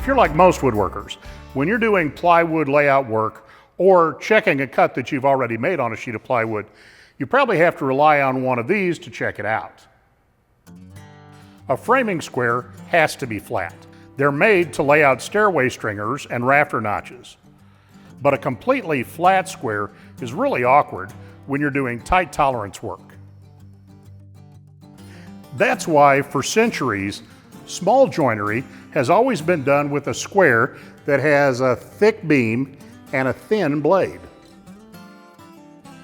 If you're like most woodworkers, when you're doing plywood layout work or checking a cut that you've already made on a sheet of plywood, you probably have to rely on one of these to check it out. A framing square has to be flat. They're made to lay out stairway stringers and rafter notches. But a completely flat square is really awkward when you're doing tight tolerance work. That's why, for centuries, small joinery has always been done with a square that has a thick beam and a thin blade.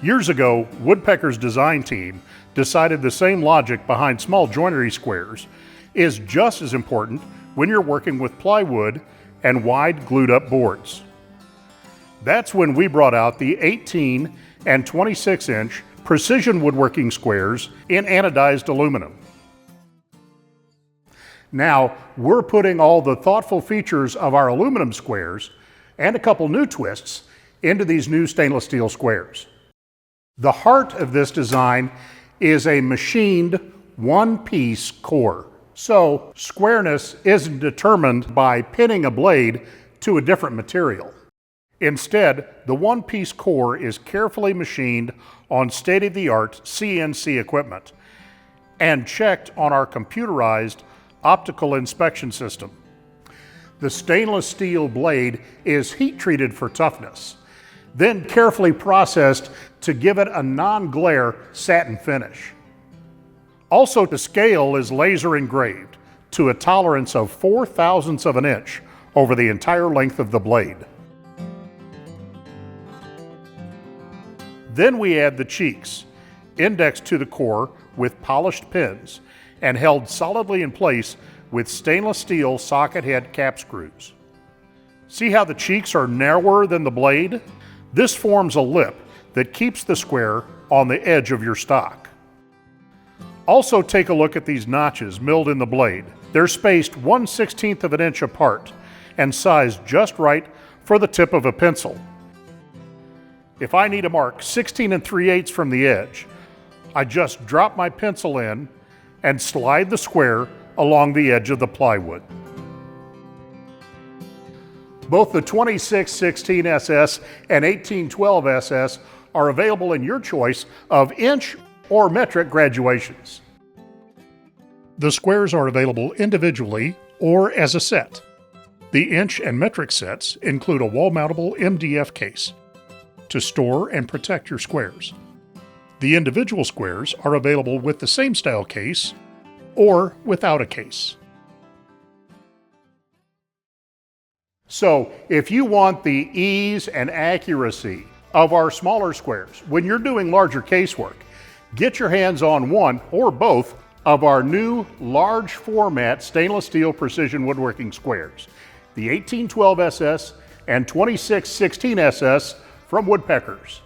Years ago, Woodpeckers' design team decided the same logic behind small joinery squares is just as important when you're working with plywood and wide glued-up boards. That's when we brought out the 18 and 26-inch precision woodworking squares in anodized aluminum. Now, we're putting all the thoughtful features of our aluminum squares and a couple new twists into these new stainless steel squares. The heart of this design is a machined one-piece core. So, squareness isn't determined by pinning a blade to a different material. Instead, the one-piece core is carefully machined on state-of-the-art CNC equipment and checked on our computerized optical inspection system. The stainless steel blade is heat treated for toughness, then carefully processed to give it a non-glare satin finish. Also, the scale is laser engraved to a tolerance of 4/1000ths of an inch over the entire length of the blade. Then we add the cheeks, indexed to the core with polished pins and held solidly in place with stainless steel socket head cap screws. See how the cheeks are narrower than the blade? This forms a lip that keeps the square on the edge of your stock. Also, take a look at these notches milled in the blade. They're spaced 1/16 of an inch apart and sized just right for the tip of a pencil. If I need to mark 16 3/8 from the edge, I just drop my pencil in and slide the square along the edge of the plywood. Both the 2616 SS and 1812 SS are available in your choice of inch or metric graduations. The squares are available individually or as a set. The inch and metric sets include a wall-mountable MDF case to store and protect your squares. The individual squares are available with the same style case or without a case. So, if you want the ease and accuracy of our smaller squares when you're doing larger casework, get your hands on one or both of our new large format stainless steel precision woodworking squares, the 1812 SS and 2616 SS from Woodpeckers.